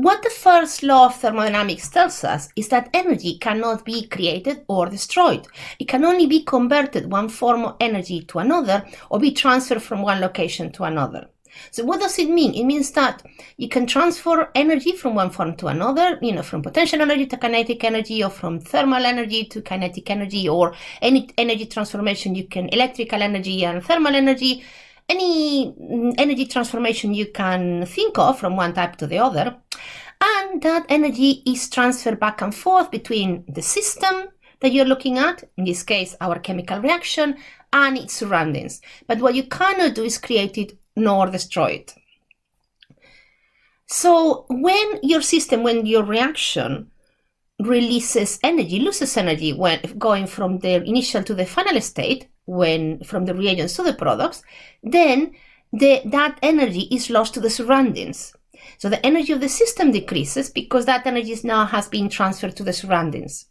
what the first law of thermodynamics tells us is that energy cannot be created or destroyed. It can only be converted one form of energy to another or be transferred from one location to another. So what does it mean? It means that you can transfer energy from one form to another, from potential energy to kinetic energy, or from thermal energy to kinetic energy, or any energy transformation you can, electrical energy and thermal energy, any energy transformation you can think of from one type to the other. And that energy is transferred back and forth between the system that you're looking at, in this case, our chemical reaction, and its surroundings. But what you cannot do is create it nor destroy it. So when your reaction releases energy, loses energy when going from the initial to the final state, from the reagents to the products, then that energy is lost to the surroundings. So the energy of the system decreases because that energy now has been transferred to the surroundings.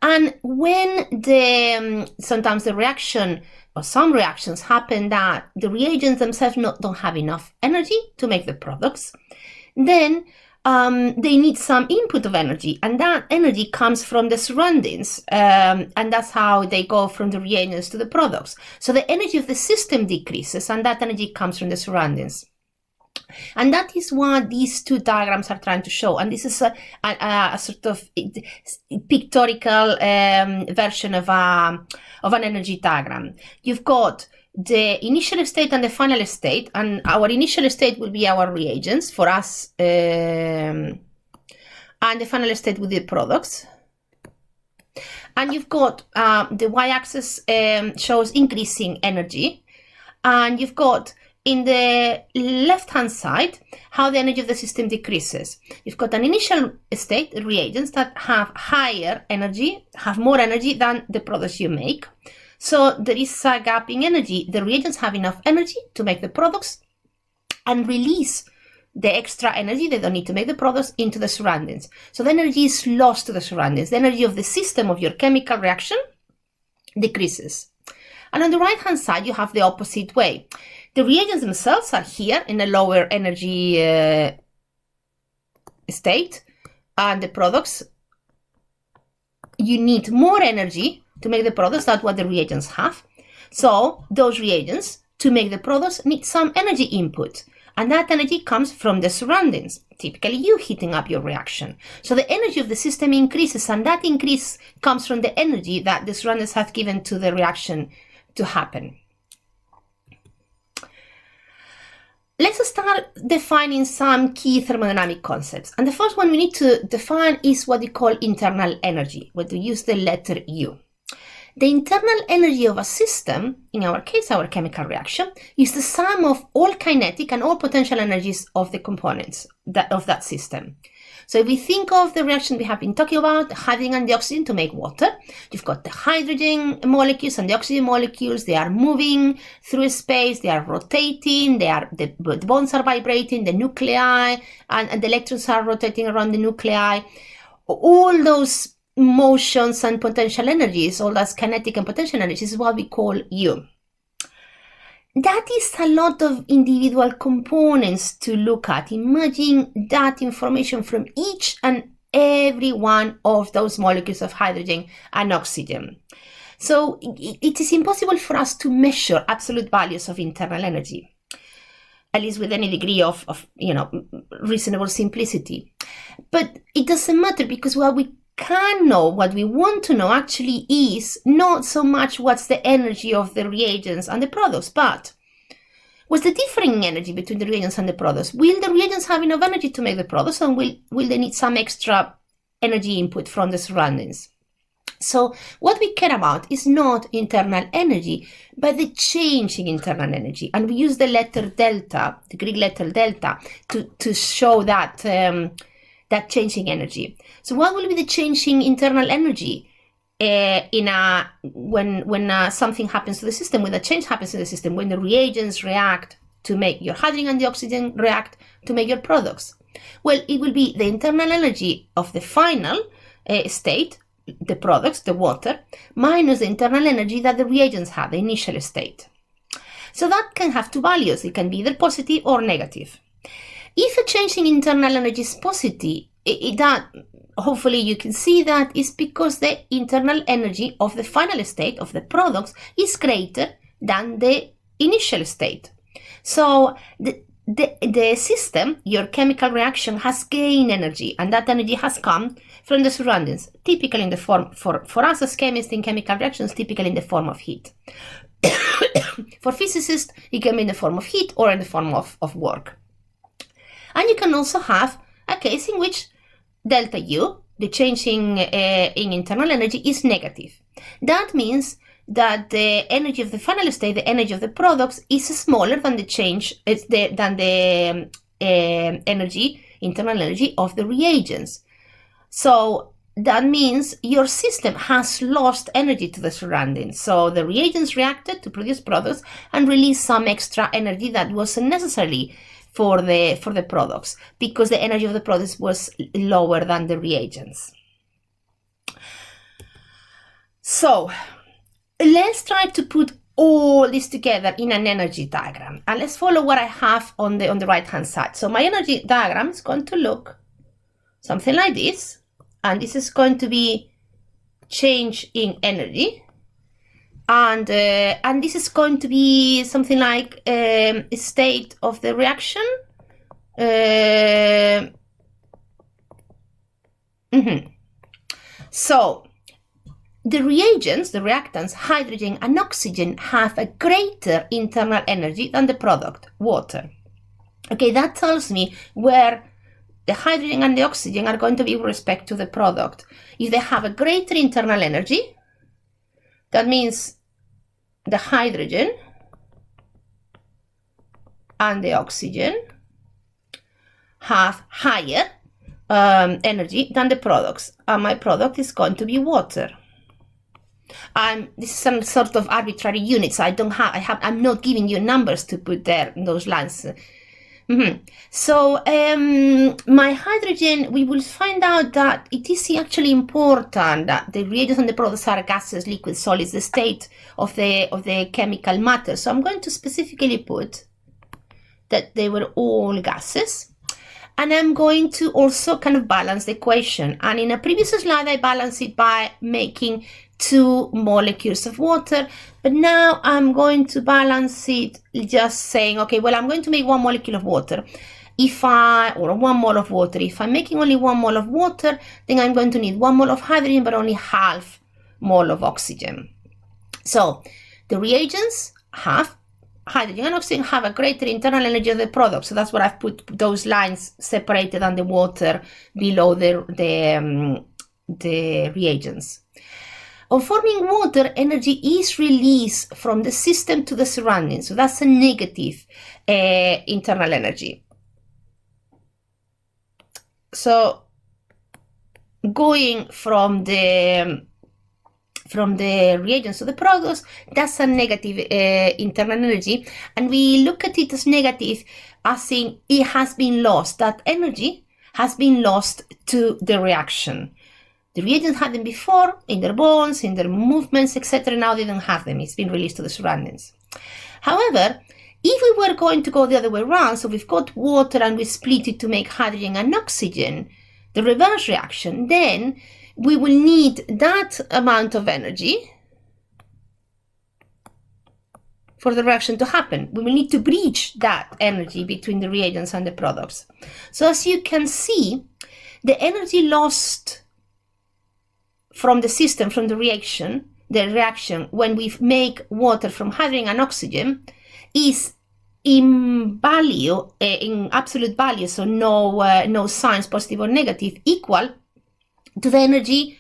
And when sometimes the reaction, or some reactions happen that the reagents themselves don't have enough energy to make the products, then they need some input of energy, and that energy comes from the surroundings, and that's how they go from the reagents to the products. So the energy of the system decreases, and that energy comes from the surroundings. And that is what these two diagrams are trying to show. And this is a sort of pictorial version of an energy diagram. You've got the initial state and the final state, and our initial state will be our reagents for us, and the final state will be the products. And you've got the y-axis shows increasing energy, and you've got in the left-hand side how the energy of the system decreases. You've got an initial state, reagents that have higher energy, have more energy than the products you make. So there is a gap in energy. The reagents have enough energy to make the products and release the extra energy they don't need to make the products into the surroundings. So the energy is lost to the surroundings. The energy of the system of your chemical reaction decreases. And on the right-hand side, you have the opposite way. The reagents themselves are here in a lower energy state, and the products, you need more energy to make the products than what the reagents have. So those reagents, to make the products, need some energy input, and that energy comes from the surroundings, typically you heating up your reaction. So the energy of the system increases, and that increase comes from the energy that the surroundings have given to the reaction to happen. Let's start defining some key thermodynamic concepts. And the first one we need to define is what we call internal energy, where we use the letter U. The internal energy of a system, in our case, our chemical reaction, is the sum of all kinetic and all potential energies of the components of that system. So if we think of the reaction we have been talking about, the hydrogen and the oxygen to make water, you've got the hydrogen molecules and the oxygen molecules. They are moving through space, they are rotating, the bonds are vibrating, the nuclei and the electrons are rotating around the nuclei. All those motions and potential energies, all those kinetic and potential energies, is what we call U. That is a lot of individual components to look at. Imagine that information from each and every one of those molecules of hydrogen and oxygen. So it is impossible for us to measure absolute values of internal energy, at least with any degree of reasonable simplicity. But it doesn't matter, because what we can know, what we want to know actually, is not so much what's the energy of the reagents and the products, but what's the differing energy between the reagents and the products. Will the reagents have enough energy to make the products, and will they need some extra energy input from the surroundings? So what we care about is not internal energy, but the change in internal energy. And we use the letter delta, the Greek letter delta, to show that that changing energy. So what will be the changing internal energy when something happens to the system, when a change happens to the system, when the reagents react to make your hydrogen and the oxygen react to make your products? Well, it will be the internal energy of the final state, the products, the water, minus the internal energy that the reagents have, the initial state. So that can have two values. It can be either positive or negative. If a change in internal energy is positive, that hopefully you can see that is because the internal energy of the final state of the products is greater than the initial state. So the system, your chemical reaction, has gained energy, and that energy has come from the surroundings, typically in the form, for us as chemists in chemical reactions, typically in the form of heat. For physicists, it can be in the form of heat or in the form of work. And you can also have a case in which delta U, the change in internal energy, is negative. That means that the energy of the final state, the energy of the products, is smaller than the change, than the internal energy of the reagents. So that means your system has lost energy to the surroundings. So the reagents reacted to produce products and released some extra energy that wasn't necessarily for the products, because the energy of the products was lower than the reagents. So let's try to put all this together in an energy diagram, and let's follow what I have on the right hand side. So my energy diagram is going to look something like this, and this is going to be change in energy, and this is going to be something like a state of the reaction. So the reagents, the reactants, hydrogen and oxygen, have a greater internal energy than the product, water. Okay, that tells me where the hydrogen and the oxygen are going to be with respect to the product. If they have a greater internal energy, that means the hydrogen and the oxygen have higher energy than the products, and my product is going to be water. This is some sort of arbitrary units. I'm not giving you numbers to put there in those lines. So my hydrogen, we will find out that it is actually important that the reagents and the products are gases, liquids, solids, the state of the chemical matter. So I'm going to specifically put that they were all gases, and I'm going to also kind of balance the equation. And in a previous slide, I balanced it by making 2 molecules of water, but now I'm going to balance it just saying, okay, well, I'm going to make 1 molecule of water. Or 1 mole of water. If I'm making only 1 mole of water, then I'm going to need 1 mole of hydrogen, but only half mole of oxygen. So the reagents have hydrogen and oxygen have a greater internal energy of the product. So that's what I've put those lines separated and the water below the reagents. On forming water, energy is released from the system to the surroundings. So that's a negative internal energy. So going from the reagents to the products, that's a negative internal energy, and we look at it as negative as in it has been lost. That energy has been lost to the reaction. The reagents had them before in their bonds, in their movements, etc. Now they don't have them. It's been released to the surroundings. However, if we were going to go the other way around, so we've got water and we split it to make hydrogen and oxygen, the reverse reaction, then we will need that amount of energy for the reaction to happen. We will need to bridge that energy between the reagents and the products. So as you can see, the energy lost from the system, from the reaction, when we make water from hydrogen and oxygen, is in value, in absolute value, so no signs, positive or negative, equal to the energy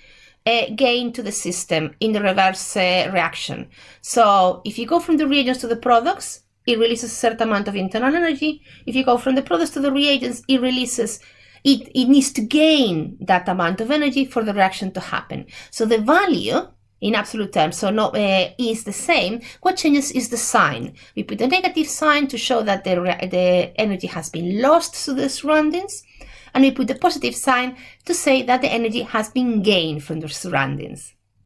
gained to the system in the reverse reaction. So if you go from the reagents to the products, it releases a certain amount of internal energy. If you go from the products to the reagents, it releases it needs to gain that amount of energy for the reaction to happen. So the value in absolute terms, so is the same. What changes is the sign. We put a negative sign to show that the energy has been lost to the surroundings, and we put a positive sign to say that the energy has been gained from the surroundings.